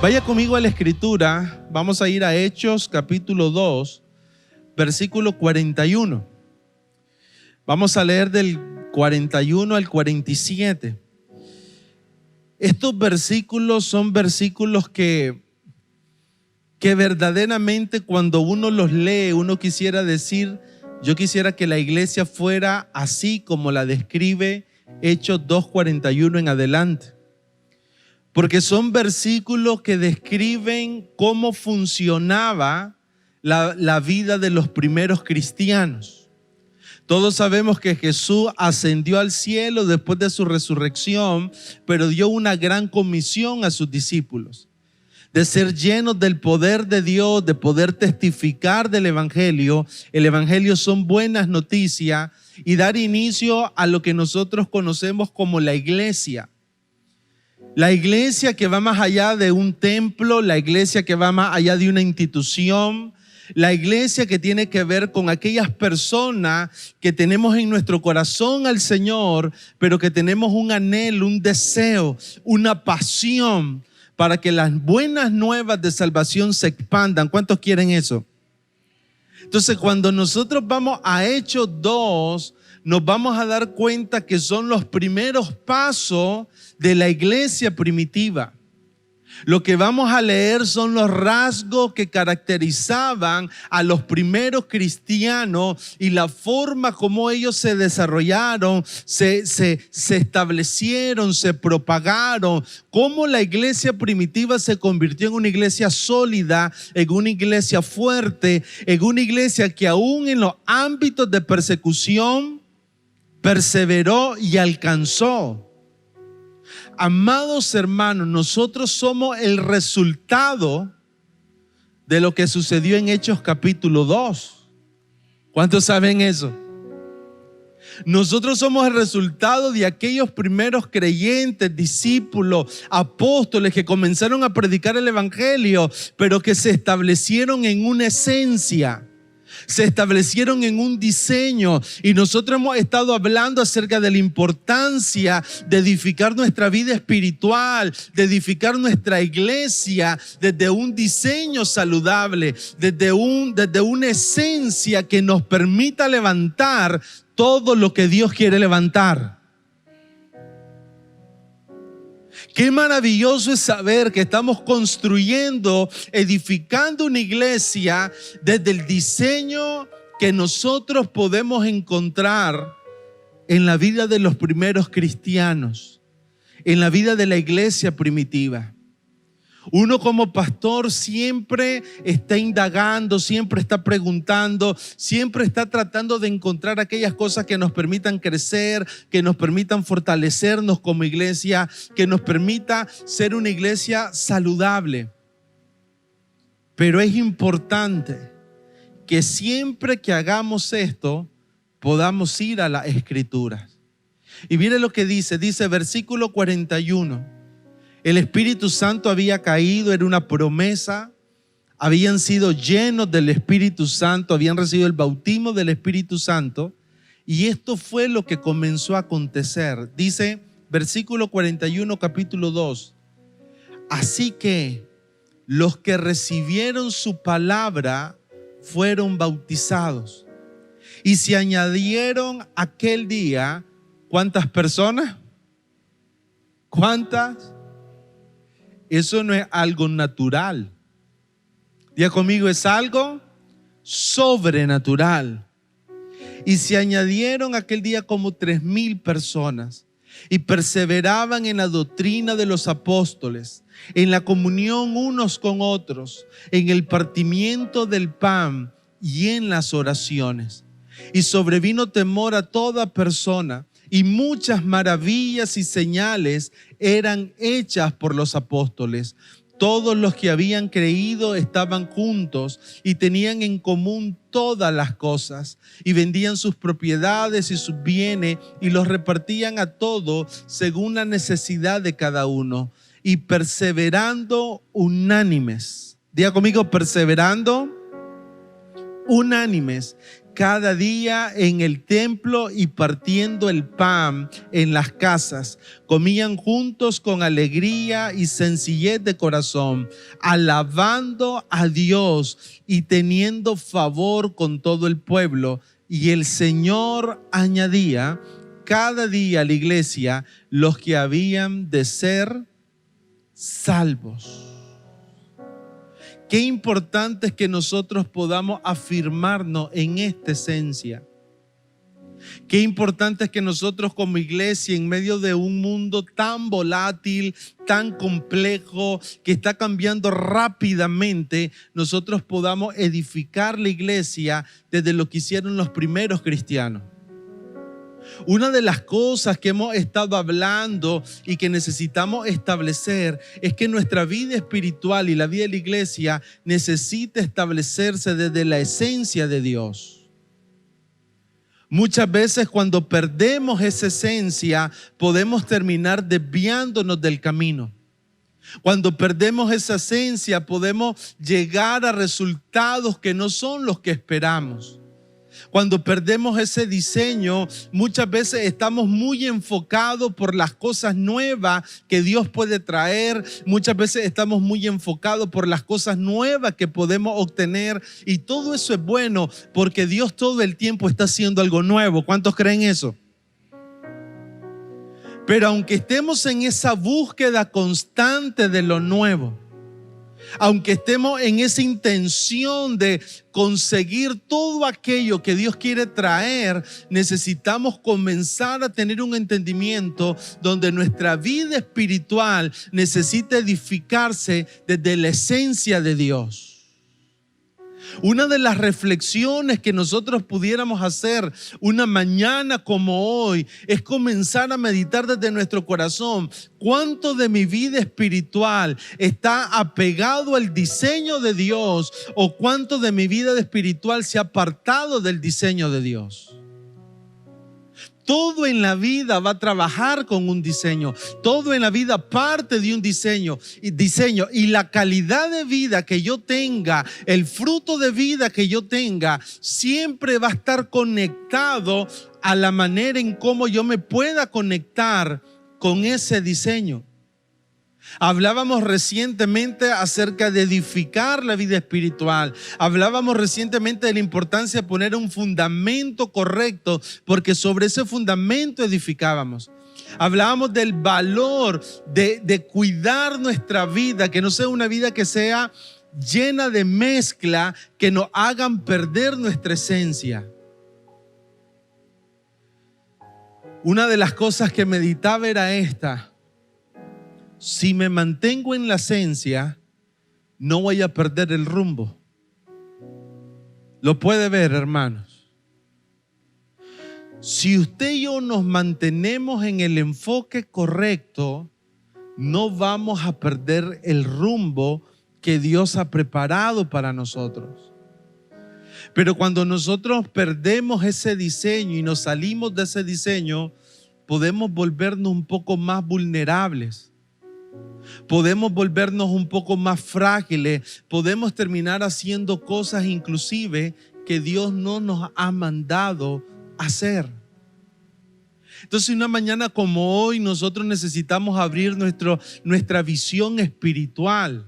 Vaya conmigo a la escritura, vamos a ir a Hechos capítulo 2, versículo 41. Vamos a leer del 41 al 47. Estos versículos son versículos que verdaderamente cuando uno los lee, uno quisiera decir, yo quisiera que la iglesia fuera así como la describe Hechos 2:41 en adelante. Porque son versículos que describen cómo funcionaba la vida de los primeros cristianos. Todos sabemos que Jesús ascendió al cielo después de su resurrección, pero dio una gran comisión a sus discípulos, de ser llenos del poder de Dios, de poder testificar del Evangelio. El Evangelio son buenas noticias y dar inicio a lo que nosotros conocemos como la iglesia. La iglesia que va más allá de un templo, la iglesia que va más allá de una institución, la iglesia que tiene que ver con aquellas personas que tenemos en nuestro corazón al Señor, pero que tenemos un anhelo, un deseo, una pasión para que las buenas nuevas de salvación se expandan. ¿Cuántos quieren eso? Entonces, cuando nosotros vamos a Hechos 2, nos vamos a dar cuenta que son los primeros pasos de la iglesia primitiva. Lo que vamos a leer son los rasgos que caracterizaban a los primeros cristianos y la forma como ellos se desarrollaron, se establecieron, se propagaron, cómo la iglesia primitiva se convirtió en una iglesia sólida, en una iglesia fuerte, en una iglesia que aún en los ámbitos de persecución perseveró y alcanzó. Amados hermanos, nosotros somos el resultado de lo que sucedió en Hechos capítulo 2. ¿Cuántos saben eso? Nosotros somos el resultado de aquellos primeros creyentes, discípulos, apóstoles que comenzaron a predicar el Evangelio, pero que se establecieron en una esencia. Se establecieron en un diseño, y nosotros hemos estado hablando acerca de la importancia de edificar nuestra vida espiritual, de edificar nuestra iglesia desde un diseño saludable, desde una esencia que nos permita levantar todo lo que Dios quiere levantar. Qué maravilloso es saber que estamos construyendo, edificando una iglesia desde el diseño que nosotros podemos encontrar en la vida de los primeros cristianos, en la vida de la iglesia primitiva. Uno como pastor siempre está indagando, siempre está preguntando, siempre está tratando de encontrar aquellas cosas que nos permitan crecer, que nos permitan fortalecernos como iglesia, que nos permita ser una iglesia saludable. Pero es importante que siempre que hagamos esto, podamos ir a las Escrituras. Y mire lo que dice versículo 41. El Espíritu Santo había caído, era una promesa, habían sido llenos del Espíritu Santo, habían recibido el bautismo del Espíritu Santo, y esto fue lo que comenzó a acontecer. Dice versículo 41, capítulo 2. Así que los que recibieron su palabra fueron bautizados, y se añadieron aquel día, ¿cuántas personas? ¿Cuántas? Eso no es algo natural. Diga conmigo, es algo sobrenatural. Y se añadieron aquel día como 3,000 personas, y perseveraban en la doctrina de los apóstoles, en la comunión unos con otros, en el partimiento del pan y en las oraciones. Y sobrevino temor a toda persona, y muchas maravillas y señales eran hechas por los apóstoles. Todos los que habían creído estaban juntos y tenían en común todas las cosas, y vendían sus propiedades y sus bienes y los repartían a todos según la necesidad de cada uno, y perseverando unánimes. Diga conmigo, perseverando unánimes, cada día en el templo y partiendo el pan en las casas. Comían juntos con alegría y sencillez de corazón, alabando a Dios y teniendo favor con todo el pueblo. Y el Señor añadía cada día a la iglesia los que habían de ser salvos. Qué importante es que nosotros podamos afirmarnos en esta esencia. Qué importante es que nosotros como iglesia, en medio de un mundo tan volátil, tan complejo, que está cambiando rápidamente, nosotros podamos edificar la iglesia desde lo que hicieron los primeros cristianos. Una de las cosas que hemos estado hablando y que necesitamos establecer es que nuestra vida espiritual y la vida de la iglesia necesita establecerse desde la esencia de Dios. Muchas veces cuando perdemos esa esencia podemos terminar desviándonos del camino. Cuando perdemos esa esencia podemos llegar a resultados que no son los que esperamos. Cuando perdemos ese diseño, muchas veces estamos muy enfocados por las cosas nuevas que Dios puede traer. Muchas veces estamos muy enfocados por las cosas nuevas que podemos obtener. Y todo eso es bueno porque Dios todo el tiempo está haciendo algo nuevo. ¿Cuántos creen eso? Pero aunque estemos en esa búsqueda constante de lo nuevo, aunque estemos en esa intención de conseguir todo aquello que Dios quiere traer, necesitamos comenzar a tener un entendimiento donde nuestra vida espiritual necesita edificarse desde la esencia de Dios. Una de las reflexiones que nosotros pudiéramos hacer una mañana como hoy es comenzar a meditar desde nuestro corazón cuánto de mi vida espiritual está apegado al diseño de Dios o cuánto de mi vida espiritual se ha apartado del diseño de Dios. Todo en la vida va a trabajar con un diseño. Todo en la vida parte de un diseño. Y la calidad de vida que yo tenga, el fruto de vida que yo tenga, siempre va a estar conectado a la manera en cómo yo me pueda conectar con ese diseño. Hablábamos recientemente acerca de edificar la vida espiritual. Hablábamos recientemente de la importancia de poner un fundamento correcto, porque sobre ese fundamento edificábamos. Hablábamos del valor de cuidar nuestra vida, que no sea una vida que sea llena de mezcla, que nos hagan perder nuestra esencia. Una de las cosas que meditaba era esta: si me mantengo en la esencia, no voy a perder el rumbo. Lo puede ver, hermanos. Si usted y yo nos mantenemos en el enfoque correcto, no vamos a perder el rumbo que Dios ha preparado para nosotros. Pero cuando nosotros perdemos ese diseño y nos salimos de ese diseño, podemos volvernos un poco más vulnerables. Podemos volvernos un poco más frágiles, podemos terminar haciendo cosas inclusive que Dios no nos ha mandado hacer. Entonces, una mañana como hoy nosotros necesitamos abrir nuestra visión espiritual.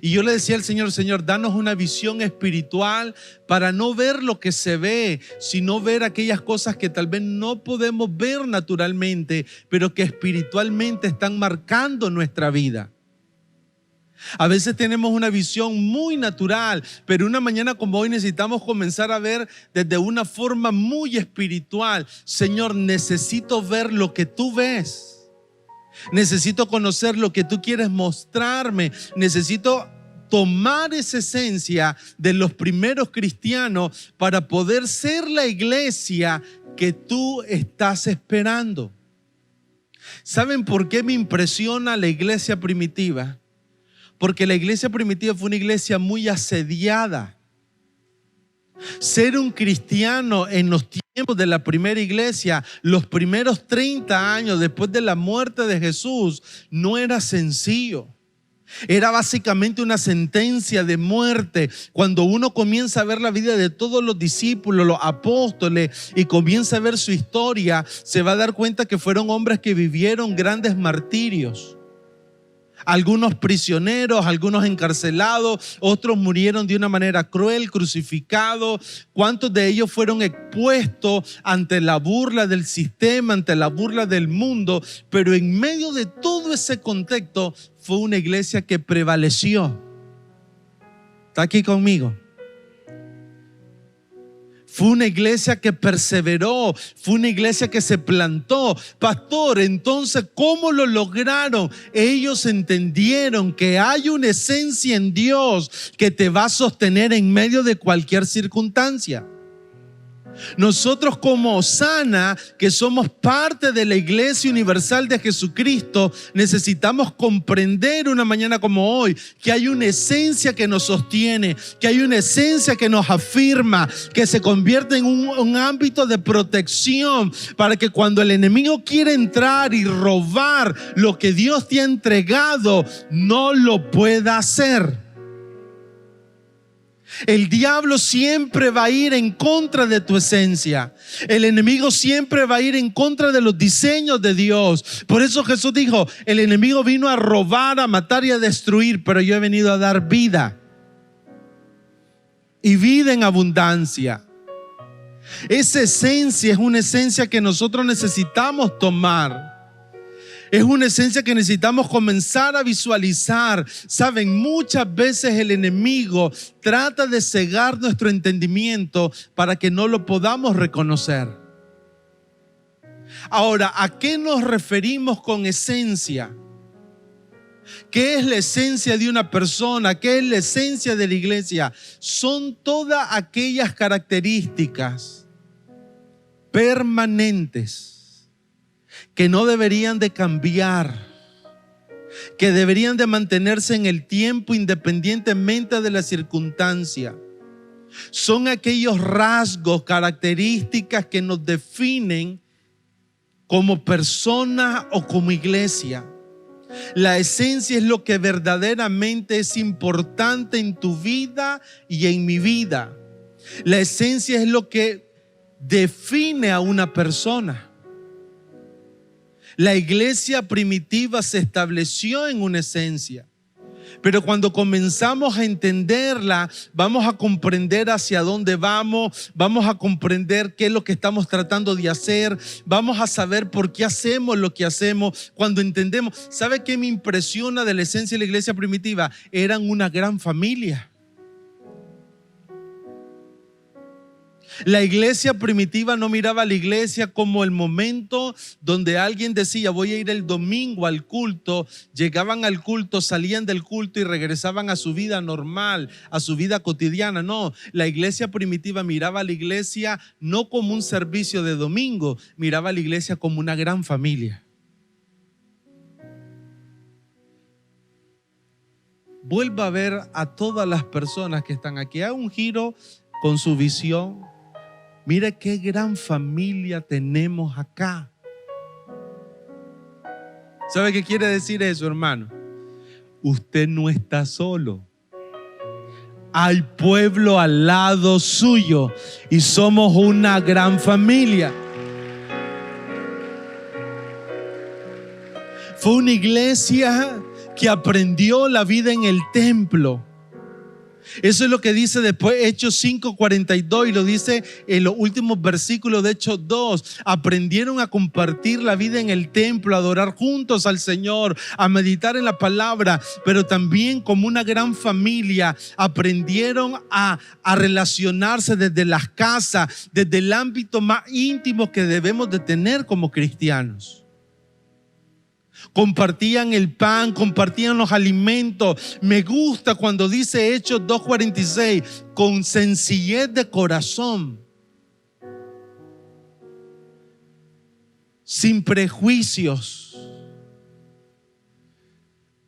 Y yo le decía al Señor: Señor, danos una visión espiritual para no ver lo que se ve, sino ver aquellas cosas que tal vez no podemos ver naturalmente, pero que espiritualmente están marcando nuestra vida. A veces tenemos una visión muy natural, pero una mañana como hoy necesitamos comenzar a ver desde una forma muy espiritual. Señor, necesito ver lo que tú ves. Necesito conocer lo que tú quieres mostrarme. Necesito tomar esa esencia de los primeros cristianos para poder ser la iglesia que tú estás esperando. ¿Saben por qué me impresiona la iglesia primitiva? Porque la iglesia primitiva fue una iglesia muy asediada. Ser un cristiano en los tiempos de la primera iglesia, los primeros 30 años después de la muerte de Jesús, no era sencillo. Era básicamente una sentencia de muerte. Cuando uno comienza a ver la vida de todos los discípulos, los apóstoles, y comienza a ver su historia, se va a dar cuenta que fueron hombres que vivieron grandes martirios. Algunos prisioneros, algunos encarcelados, otros murieron de una manera cruel, crucificados. ¿Cuántos de ellos fueron expuestos ante la burla del sistema, ante la burla del mundo? Pero en medio de todo ese contexto fue una iglesia que prevaleció. ¿Está aquí conmigo? Fue una iglesia que perseveró, fue una iglesia que se plantó. Pastor, entonces, ¿cómo lo lograron? Ellos entendieron que hay una esencia en Dios que te va a sostener en medio de cualquier circunstancia. Nosotros como Osana, que somos parte de la Iglesia Universal de Jesucristo, necesitamos comprender una mañana como hoy que hay una esencia que nos sostiene, que hay una esencia que nos afirma, que se convierte en un ámbito de protección para que cuando el enemigo quiere entrar y robar lo que Dios te ha entregado, no lo pueda hacer. El diablo siempre va a ir en contra de tu esencia. El enemigo siempre va a ir en contra de los diseños de Dios. Por eso Jesús dijo, el enemigo vino a robar, a matar y a destruir, pero yo he venido a dar vida. Y vida en abundancia. Esa esencia es una esencia que nosotros necesitamos tomar. Es una esencia que necesitamos comenzar a visualizar. Saben, muchas veces el enemigo trata de cegar nuestro entendimiento para que no lo podamos reconocer. Ahora, ¿a qué nos referimos con esencia? ¿Qué es la esencia de una persona? ¿Qué es la esencia de la iglesia? Son todas aquellas características permanentes que no deberían de cambiar, que deberían de mantenerse en el tiempo independientemente de la circunstancia. Son aquellos rasgos, características que nos definen como personas o como iglesia. La esencia es lo que verdaderamente es importante en tu vida y en mi vida. La esencia es lo que define a una persona. La iglesia primitiva se estableció en una esencia, pero cuando comenzamos a entenderla, vamos a comprender hacia dónde vamos, vamos a comprender qué es lo que estamos tratando de hacer, vamos a saber por qué hacemos lo que hacemos. Cuando entendemos, ¿sabe qué me impresiona de la esencia de la iglesia primitiva? Eran una gran familia. La iglesia primitiva no miraba a la iglesia como el momento donde alguien decía voy a ir el domingo al culto, llegaban al culto, salían del culto y regresaban a su vida normal, a su vida cotidiana. No, la iglesia primitiva miraba a la iglesia no como un servicio de domingo, miraba a la iglesia como una gran familia. Vuelva a ver a todas las personas que están aquí, haga un giro con su visión. Mira qué gran familia tenemos acá. ¿Sabe qué quiere decir eso, hermano? Usted no está solo. Hay pueblo al lado suyo y somos una gran familia. Fue una iglesia que aprendió la vida en el templo. Eso es lo que dice después Hechos 5:42 y lo dice en los últimos versículos de Hechos 2. Aprendieron a compartir la vida en el templo, a adorar juntos al Señor, a meditar en la palabra, pero también como una gran familia aprendieron a relacionarse desde las casas, desde el ámbito más íntimo que debemos de tener como cristianos. Compartían el pan, compartían los alimentos. Me gusta cuando dice Hechos 2:46, con sencillez de corazón, sin prejuicios.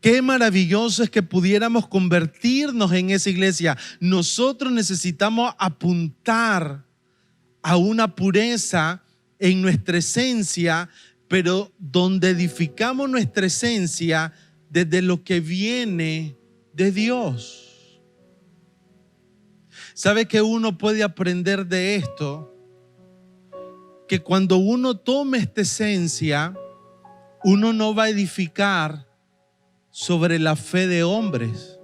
Qué maravilloso es que pudiéramos convertirnos en esa iglesia. Nosotros necesitamos apuntar a una pureza en nuestra esencia, pero donde edificamos nuestra esencia, desde lo que viene de Dios. ¿Sabe que uno puede aprender de esto? Que cuando uno tome esta esencia, uno no va a edificar sobre la fe de hombres.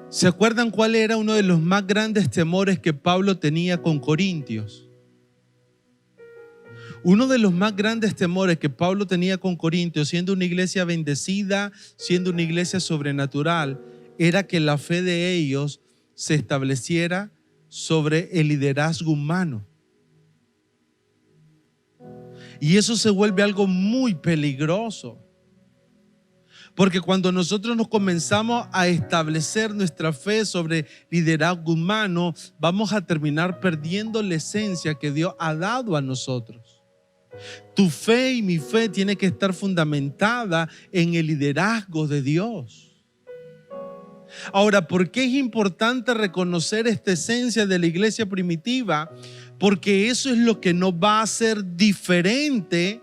¿Se acuerdan cuál era uno de los más grandes temores que Pablo tenía con Corintios? Uno de los más grandes temores que Pablo tenía con Corintios, siendo una iglesia bendecida, siendo una iglesia sobrenatural, era que la fe de ellos se estableciera sobre el liderazgo humano. Y eso se vuelve algo muy peligroso. Porque cuando nosotros nos comenzamos a establecer nuestra fe sobre liderazgo humano, vamos a terminar perdiendo la esencia que Dios ha dado a nosotros. Tu fe y mi fe tiene que estar fundamentada en el liderazgo de Dios. Ahora, ¿por qué es importante reconocer esta esencia de la iglesia primitiva? Porque eso es lo que nos va a hacer diferente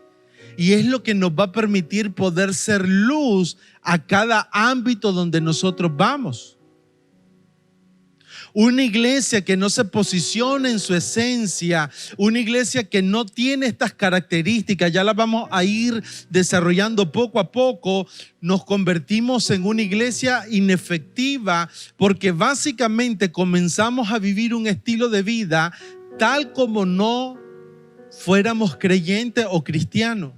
y es lo que nos va a permitir poder ser luz a cada ámbito donde nosotros vamos. Una iglesia que no se posiciona en su esencia, una iglesia que no tiene estas características, ya las vamos a ir desarrollando poco a poco, nos convertimos en una iglesia inefectiva porque básicamente comenzamos a vivir un estilo de vida tal como no fuéramos creyentes o cristianos.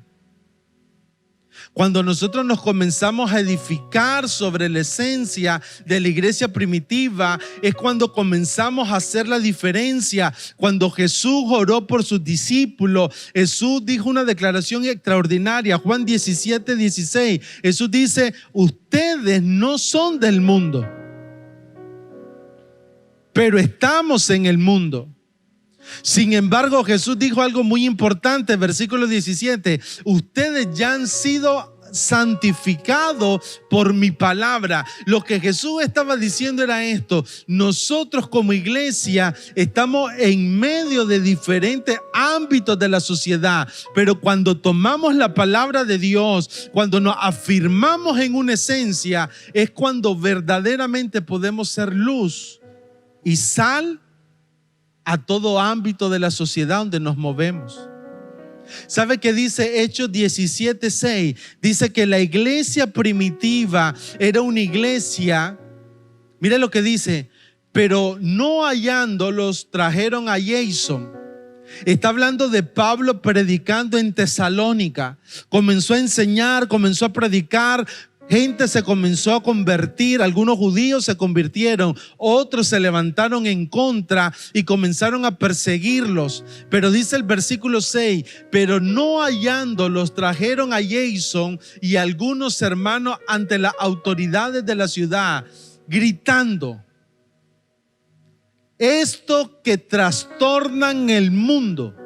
Cuando nosotros nos comenzamos a edificar sobre la esencia de la iglesia primitiva, es cuando comenzamos a hacer la diferencia. Cuando Jesús oró por sus discípulos, Jesús dijo una declaración extraordinaria, Juan 17:16. Jesús dice: ustedes no son del mundo, pero estamos en el mundo. Sin embargo, Jesús dijo algo muy importante, versículo 17: ustedes ya han sido santificados por mi palabra. Lo que Jesús estaba diciendo era esto: nosotros como iglesia estamos en medio de diferentes ámbitos de la sociedad, pero cuando tomamos la palabra de Dios, cuando nos afirmamos en una esencia, es cuando verdaderamente podemos ser luz y sal a todo ámbito de la sociedad donde nos movemos. ¿Sabe qué dice Hechos 17:6? Dice que la iglesia primitiva era una iglesia, mire lo que dice: pero no hallándolos trajeron a Jason. Está hablando de Pablo predicando en Tesalónica. Comenzó a enseñar, comenzó a predicar. Gente se comenzó a convertir, algunos judíos se convirtieron, otros se levantaron en contra y comenzaron a perseguirlos. Pero dice el versículo 6: pero no hallándolos trajeron a Jason y algunos hermanos ante las autoridades de la ciudad, gritando: estos que trastornan el mundo,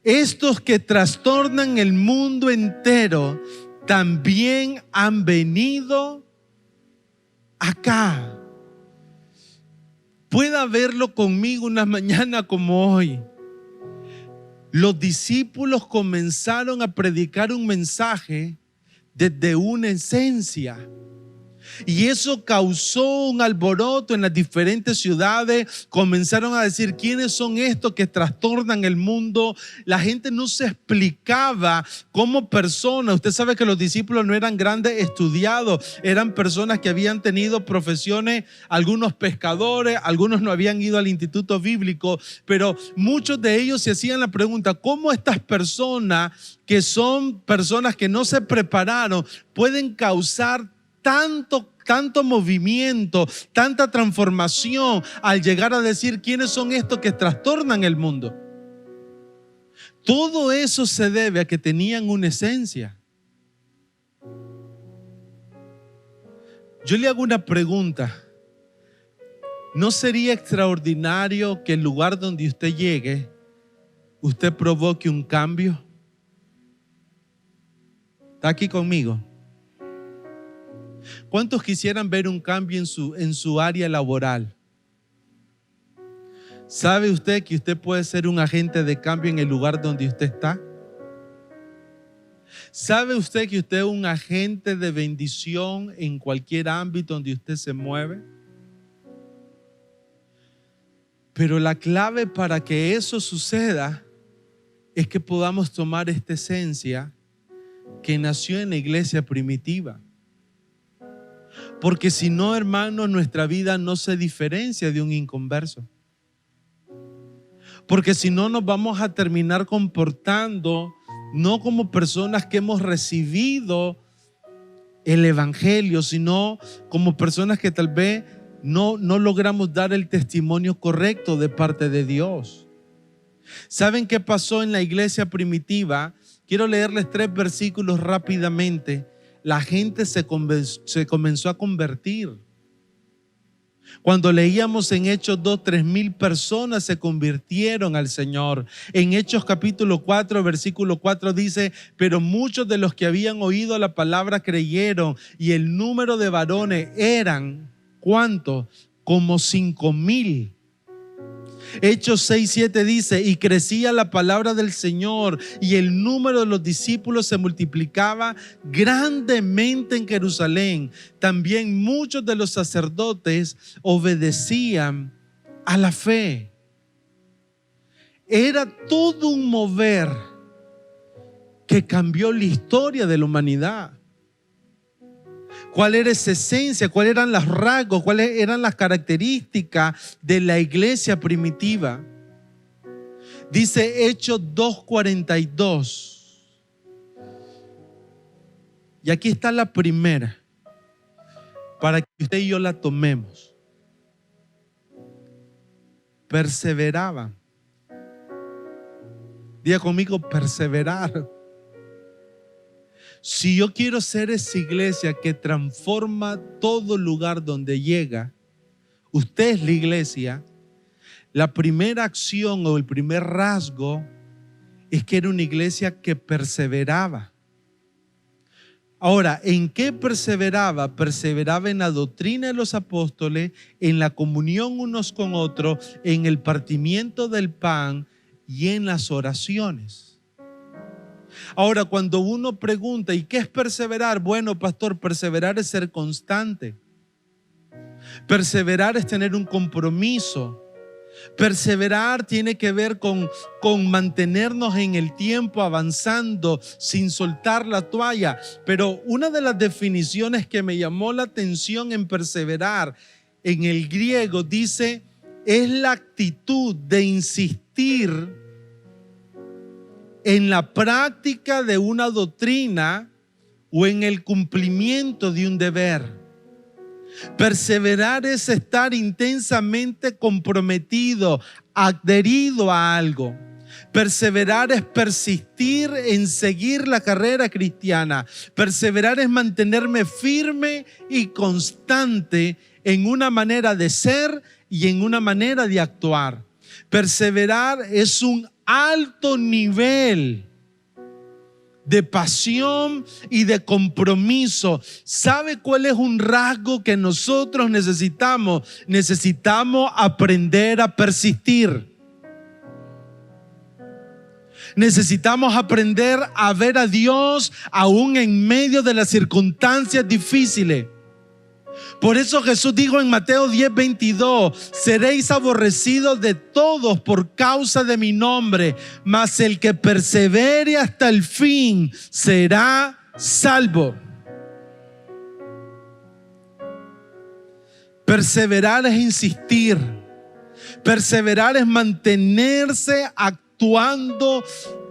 estos que trastornan el mundo entero, también han venido acá. Pueda verlo conmigo una mañana como hoy. Los discípulos comenzaron a predicar un mensaje desde una esencia. Y eso causó un alboroto en las diferentes ciudades. Comenzaron a decir: ¿quiénes son estos que trastornan el mundo? La gente no se explicaba como personas. Usted sabe que los discípulos no eran grandes estudiados, eran personas que habían tenido profesiones, algunos pescadores, algunos no habían ido al instituto bíblico, pero muchos de ellos se hacían la pregunta: ¿cómo estas personas, que son personas que no se prepararon, pueden causar tanto movimiento, tanta transformación al llegar a decir quiénes son estos que trastornan el mundo? Todo eso se debe a que tenían una esencia. Yo le hago una pregunta: ¿no sería extraordinario que el lugar donde usted llegue, usted provoque un cambio? ¿Está aquí conmigo? ¿Cuántos quisieran ver un cambio en su área laboral? ¿Sabe usted que usted puede ser un agente de cambio en el lugar donde usted está? ¿Sabe usted que usted es un agente de bendición en cualquier ámbito donde usted se mueve? Pero la clave para que eso suceda es que podamos tomar esta esencia que nació en la iglesia primitiva. Porque si no, hermano, nuestra vida no se diferencia de un inconverso. Porque si no, nos vamos a terminar comportando no como personas que hemos recibido el evangelio, sino como personas que tal vez no logramos dar el testimonio correcto de parte de Dios. ¿Saben qué pasó en la iglesia primitiva? Quiero leerles 3 versículos rápidamente. La gente se comenzó a convertir. Cuando leíamos en Hechos 2, 3,000 personas se convirtieron al Señor. En Hechos capítulo 4, versículo 4 dice: pero muchos de los que habían oído la palabra creyeron, y el número de varones eran, ¿cuántos? Como 5,000. Hechos 6, 7 dice: y crecía la palabra del Señor, y el número de los discípulos se multiplicaba grandemente en Jerusalén. También muchos de los sacerdotes obedecían a la fe. Era todo un mover que cambió la historia de la humanidad. ¿Cuál era esa esencia? ¿Cuáles eran los rasgos? ¿Cuáles eran las características de la iglesia primitiva? Dice Hechos 2:42. Y aquí está la primera, para que usted y yo la tomemos. Perseveraban. Diga conmigo: perseverar. Si yo quiero ser esa iglesia que transforma todo lugar donde llega, usted es la iglesia. La primera acción o el primer rasgo es que era una iglesia que perseveraba. Ahora, ¿en qué perseveraba? Perseveraba en la doctrina de los apóstoles, en la comunión unos con otros, en el partimiento del pan y en las oraciones. Ahora, cuando uno pregunta, ¿y qué es perseverar? Bueno, pastor, perseverar es ser constante. Perseverar es tener un compromiso. Perseverar tiene que ver con mantenernos en el tiempo, avanzando sin soltar la toalla. Pero una de las definiciones que me llamó la atención en perseverar, en el griego dice, es la actitud de insistir en la práctica de una doctrina o en el cumplimiento de un deber. Perseverar es estar intensamente comprometido, adherido a algo. Perseverar es persistir en seguir la carrera cristiana. Perseverar es mantenerme firme y constante en una manera de ser y en una manera de actuar. Perseverar es un alto nivel de pasión y de compromiso. ¿Sabe cuál es un rasgo que nosotros necesitamos? Necesitamos aprender a persistir. Necesitamos aprender a ver a Dios aún en medio de las circunstancias difíciles. Por eso Jesús dijo en Mateo 10:22: seréis aborrecidos de todos por causa de mi nombre, mas el que persevere hasta el fin será salvo. Perseverar es insistir. Perseverar es mantenerse actuando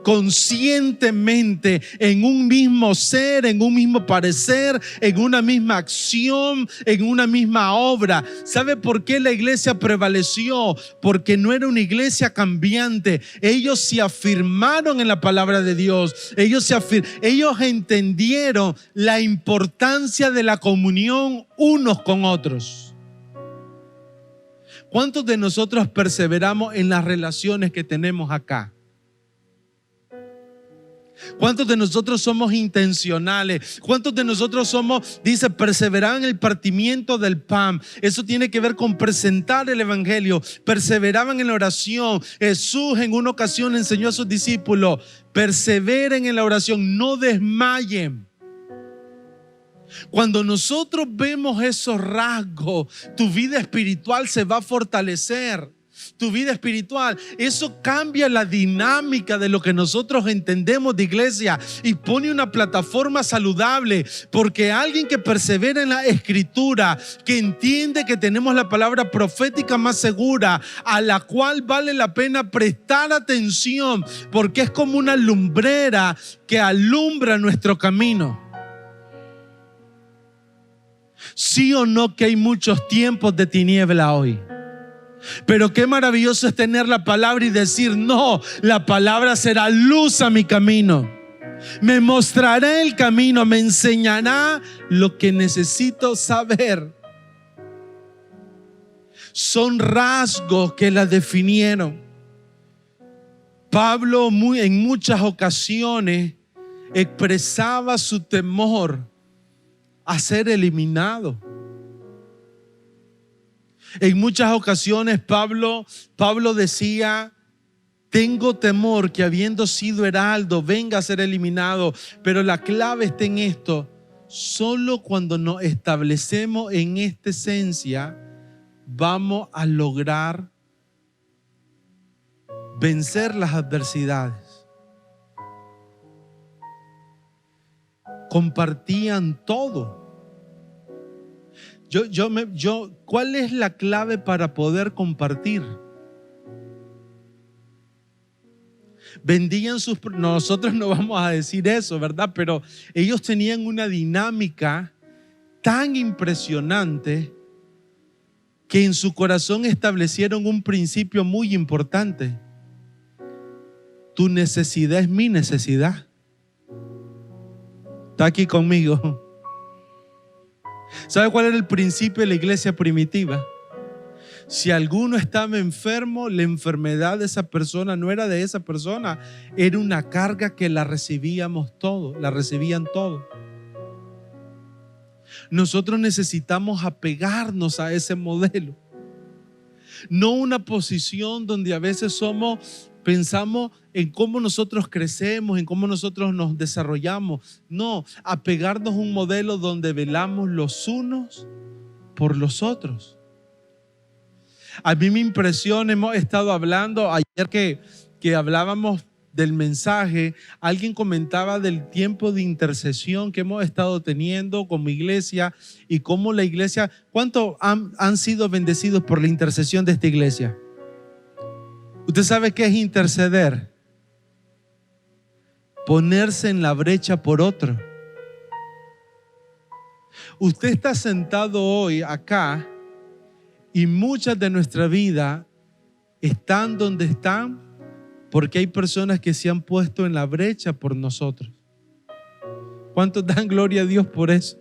conscientemente en un mismo ser, en un mismo parecer, en una misma acción, en una misma obra. ¿Sabe por qué la iglesia prevaleció? Porque no era una iglesia cambiante. Ellos se afirmaron en la palabra de Dios. Ellos entendieron la importancia de la comunión unos con otros. ¿Cuántos de nosotros perseveramos en las relaciones que tenemos acá? ¿Cuántos de nosotros somos intencionales? ¿Cuántos de nosotros somos, dice, perseverar en el partimiento del pan? Eso tiene que ver con presentar el evangelio. Perseveraban en la oración. Jesús en una ocasión enseñó a sus discípulos: perseveren en la oración, no desmayen. Cuando nosotros vemos esos rasgos, tu vida espiritual se va a fortalecer. Tu vida espiritual, eso cambia la dinámica de lo que nosotros entendemos de iglesia y pone una plataforma saludable, porque alguien que persevera en la escritura, que entiende que tenemos la palabra profética más segura, a la cual vale la pena prestar atención, porque es como una lumbrera que alumbra nuestro camino. Sí o no que hay muchos tiempos de tiniebla hoy. Pero qué maravilloso es tener la palabra y decir: no, la palabra será luz a mi camino. Me mostrará el camino, me enseñará lo que necesito saber. Son rasgos que la definieron. Pablo en muchas ocasiones expresaba su temor a ser eliminado. En muchas ocasiones Pablo decía: tengo temor que habiendo sido heraldo venga a ser eliminado. Pero la clave está en esto: solo cuando nos establecemos en esta esencia vamos a lograr vencer las adversidades. Compartían todo. ¿Cuál es la clave para poder compartir? Vendían sus... Nosotros no vamos a decir eso, ¿verdad? Pero ellos tenían una dinámica tan impresionante que en su corazón establecieron un principio muy importante: tu necesidad es mi necesidad. ¿Está aquí conmigo? ¿Sabe cuál era el principio de la iglesia primitiva? Si alguno estaba enfermo, la enfermedad de esa persona no era de esa persona, era una carga que la recibíamos todos, la recibían todos. Nosotros necesitamos apegarnos a ese modelo, no una posición donde a veces pensamos en cómo nosotros crecemos, en cómo nosotros nos desarrollamos. No, apegarnos a un modelo donde velamos los unos por los otros. A mí me impresiona, hemos estado hablando ayer que hablábamos del mensaje, alguien comentaba del tiempo de intercesión que hemos estado teniendo como iglesia y cómo la iglesia, ¿cuántos han sido bendecidos por la intercesión de esta iglesia? ¿Usted sabe qué es interceder? Ponerse en la brecha por otro. Usted está sentado hoy acá y muchas de nuestra vida están donde están porque hay personas que se han puesto en la brecha por nosotros. ¿Cuántos dan gloria a Dios por eso?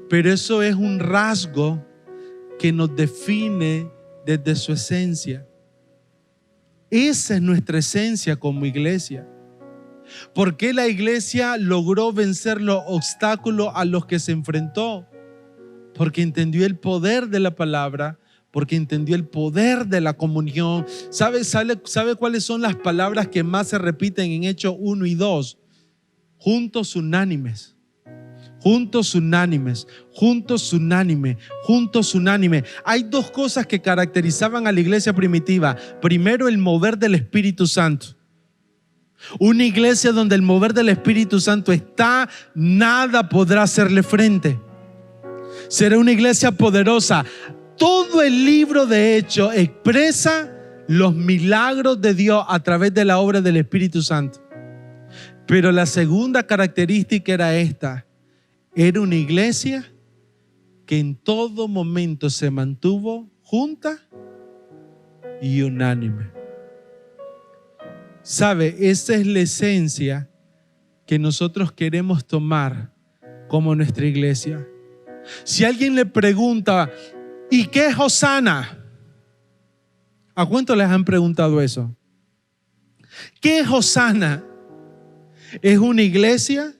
Pero eso es un rasgo que nos define desde su esencia. Esa es nuestra esencia como iglesia. ¿Por qué la iglesia logró vencer los obstáculos a los que se enfrentó? Porque entendió el poder de la palabra, porque entendió el poder de la comunión. ¿Sabe cuáles son las palabras que más se repiten en Hechos 1 y 2? Juntos unánimes. Juntos unánimes, juntos unánime, juntos unánime. Hay dos cosas que caracterizaban a la iglesia primitiva. Primero, el mover del Espíritu Santo. Una iglesia donde el mover del Espíritu Santo está, nada podrá hacerle frente. Será una iglesia poderosa. Todo el libro de Hechos expresa los milagros de Dios a través de la obra del Espíritu Santo. Pero la segunda característica era esta: era una iglesia que en todo momento se mantuvo junta y unánime. ¿Sabe? Esa es la esencia que nosotros queremos tomar como nuestra iglesia. Si alguien le pregunta, ¿y qué es Hosana? ¿A cuántos les han preguntado eso? ¿Qué es Hosana? Es una iglesia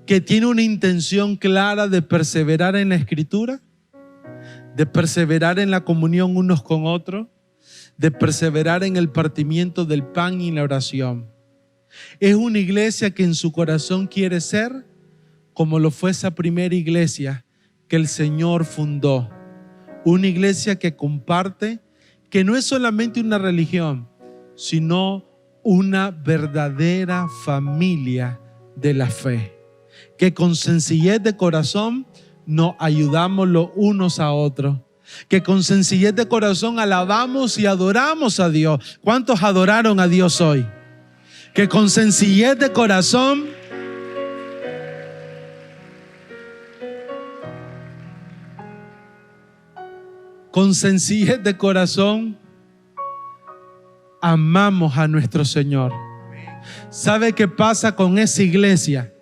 que tiene una intención clara de perseverar en la Escritura, de perseverar en la comunión unos con otros, de perseverar en el partimiento del pan y la oración. Es una iglesia que en su corazón quiere ser como lo fue esa primera iglesia que el Señor fundó. Una iglesia que comparte, que no es solamente una religión, sino una verdadera familia de la fe. Que con sencillez de corazón nos ayudamos los unos a otros. Que con sencillez de corazón alabamos y adoramos a Dios. ¿Cuántos adoraron a Dios hoy? Que con sencillez de corazón amamos a nuestro Señor. ¿Sabe qué pasa con esa iglesia?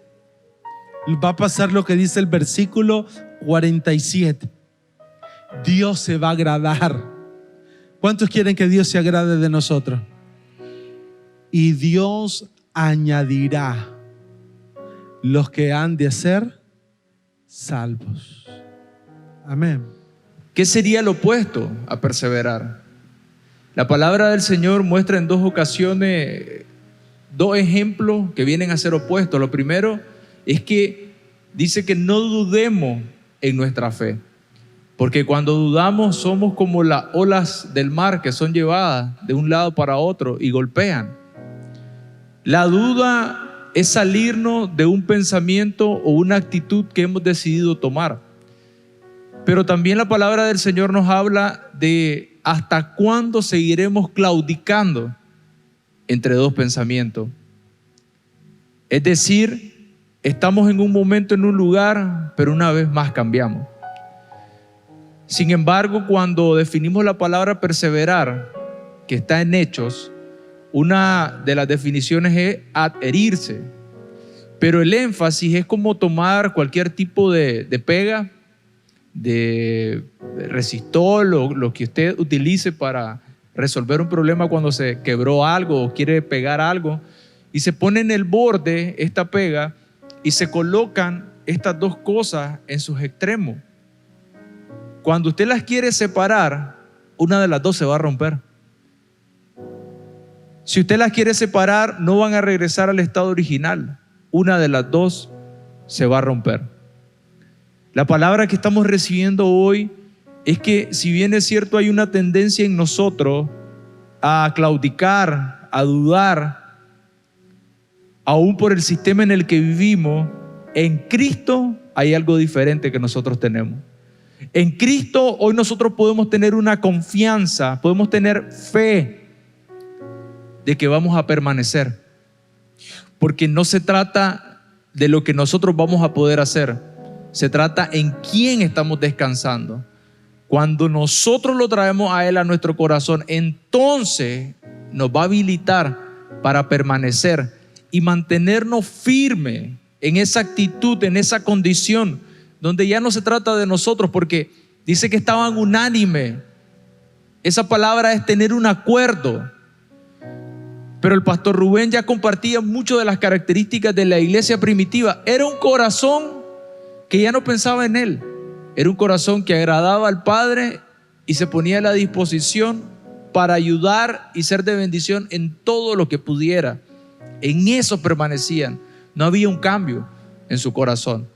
Va a pasar lo que dice el versículo 47. Dios se va a agradar. ¿Cuántos quieren que Dios se agrade de nosotros? Y Dios añadirá los que han de ser salvos. Amén. ¿Qué sería lo opuesto a perseverar? La palabra del Señor muestra en 2 ocasiones 2 ejemplos que vienen a ser opuestos. Lo primero es que dice que no dudemos en nuestra fe, porque cuando dudamos somos como las olas del mar que son llevadas de un lado para otro y golpean. La duda es salirnos de un pensamiento o una actitud que hemos decidido tomar. Pero también la palabra del Señor nos habla de hasta cuándo seguiremos claudicando entre 2 pensamientos. Es decir, estamos en un momento, en un lugar, pero una vez más cambiamos. Sin embargo, cuando definimos la palabra perseverar, que está en Hechos, una de las definiciones es adherirse. Pero el énfasis es como tomar cualquier tipo de pega, de resistol o lo que usted utilice para resolver un problema cuando se quebró algo o quiere pegar algo, y se pone en el borde esta pega y se colocan estas 2 cosas en sus extremos. Cuando usted las quiere separar, una de las 2 se va a romper. Si usted las quiere separar, no van a regresar al estado original. Una de las 2 se va a romper. La palabra que estamos recibiendo hoy es que, si bien es cierto, hay una tendencia en nosotros a claudicar, a dudar, aún por el sistema en el que vivimos, en Cristo hay algo diferente que nosotros tenemos. En Cristo hoy nosotros podemos tener una confianza, podemos tener fe de que vamos a permanecer, porque no se trata de lo que nosotros vamos a poder hacer, se trata en quién estamos descansando. Cuando nosotros lo traemos a Él a nuestro corazón, entonces nos va a habilitar para permanecer y mantenernos firmes en esa actitud, en esa condición, donde ya no se trata de nosotros, porque dice que estaban unánimes. Esa palabra es tener un acuerdo. Pero el pastor Rubén ya compartía mucho de las características de la iglesia primitiva. Era un corazón que ya no pensaba en él. Era un corazón que agradaba al Padre y se ponía a la disposición para ayudar y ser de bendición en todo lo que pudiera. En eso permanecían. No había un cambio en su corazón.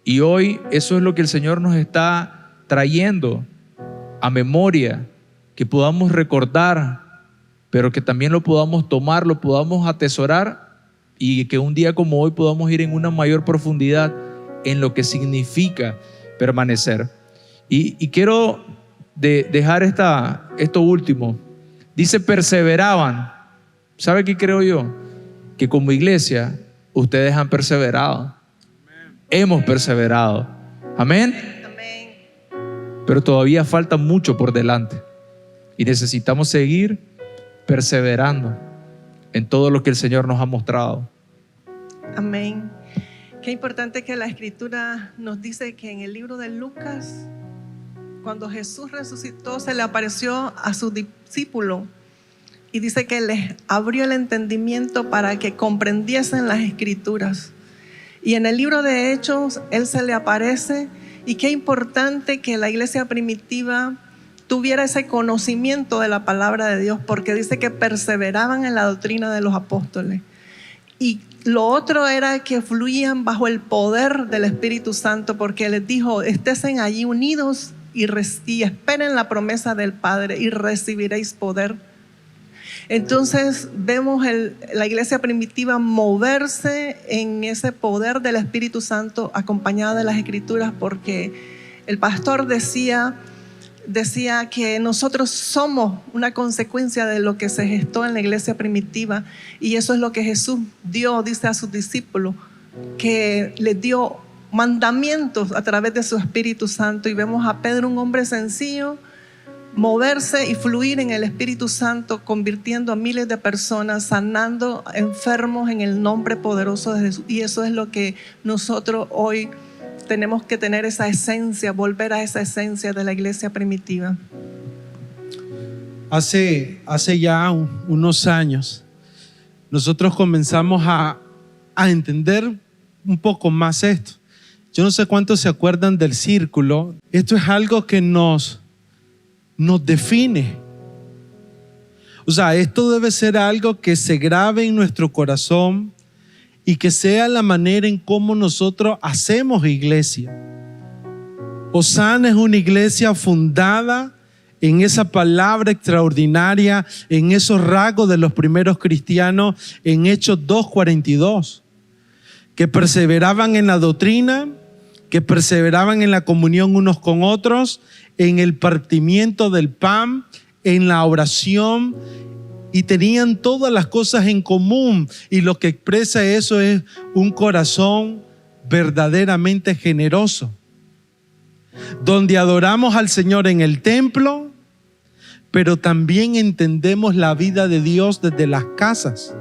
Y hoy eso es lo que el Señor nos está trayendo a memoria, que podamos recordar, pero que también lo podamos tomar, lo podamos atesorar, y que un día como hoy podamos ir en una mayor profundidad en lo que significa permanecer. Y quiero dejar esto último. Dice perseveraban. ¿Sabe qué creo yo? Que como iglesia ustedes han perseverado. Hemos perseverado. Amén. Pero todavía falta mucho por delante y necesitamos seguir perseverando en todo lo que el Señor nos ha mostrado. Amén. Qué importante que la Escritura nos dice que en el libro de Lucas, cuando Jesús resucitó, se le apareció a sus discípulos y dice que les abrió el entendimiento para que comprendiesen las Escrituras. Y en el libro de Hechos, Él se le aparece, y qué importante que la iglesia primitiva tuviera ese conocimiento de la palabra de Dios, porque dice que perseveraban en la doctrina de los apóstoles. Y lo otro era que fluían bajo el poder del Espíritu Santo, porque les dijo: estén allí unidos y esperen la promesa del Padre y recibiréis poder. Entonces vemos la iglesia primitiva moverse en ese poder del Espíritu Santo, acompañada de las Escrituras, porque el pastor decía que nosotros somos una consecuencia de lo que se gestó en la iglesia primitiva, y eso es lo que Jesús dio, dice a sus discípulos, que les dio mandamientos a través de su Espíritu Santo. Y vemos a Pedro, un hombre sencillo, moverse y fluir en el Espíritu Santo, convirtiendo a miles de personas, sanando enfermos en el nombre poderoso de Jesús. Y eso es lo que nosotros hoy tenemos que tener, esa esencia, volver a esa esencia de la iglesia primitiva. Hace ya unos años, nosotros comenzamos a entender un poco más esto. Yo no sé cuántos se acuerdan del círculo. Esto es algo que nos define. O sea, esto debe ser algo que se grabe en nuestro corazón y que sea la manera en cómo nosotros hacemos iglesia. Osana es una iglesia fundada en esa palabra extraordinaria, en esos rasgos de los primeros cristianos, en Hechos 2:42, que perseveraban en la doctrina, que perseveraban en la comunión unos con otros, en el partimiento del pan, en la oración, y tenían todas las cosas en común. Y lo que expresa eso es un corazón verdaderamente generoso, donde adoramos al Señor en el templo, pero también entendemos la vida de Dios desde las casas.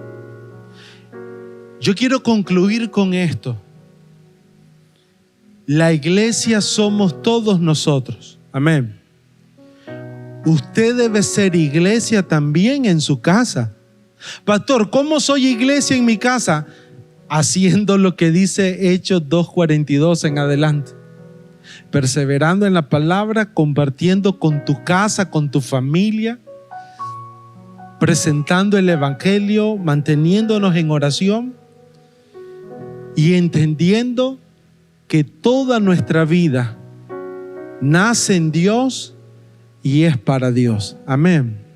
Yo quiero concluir con esto. La iglesia somos todos nosotros. Amén. Usted debe ser iglesia también en su casa. Pastor, ¿cómo soy iglesia en mi casa? Haciendo lo que dice Hechos 2:42 en adelante. Perseverando en la palabra, compartiendo con tu casa, con tu familia, presentando el evangelio, manteniéndonos en oración y entendiendo que toda nuestra vida nace en Dios y es para Dios. Amén.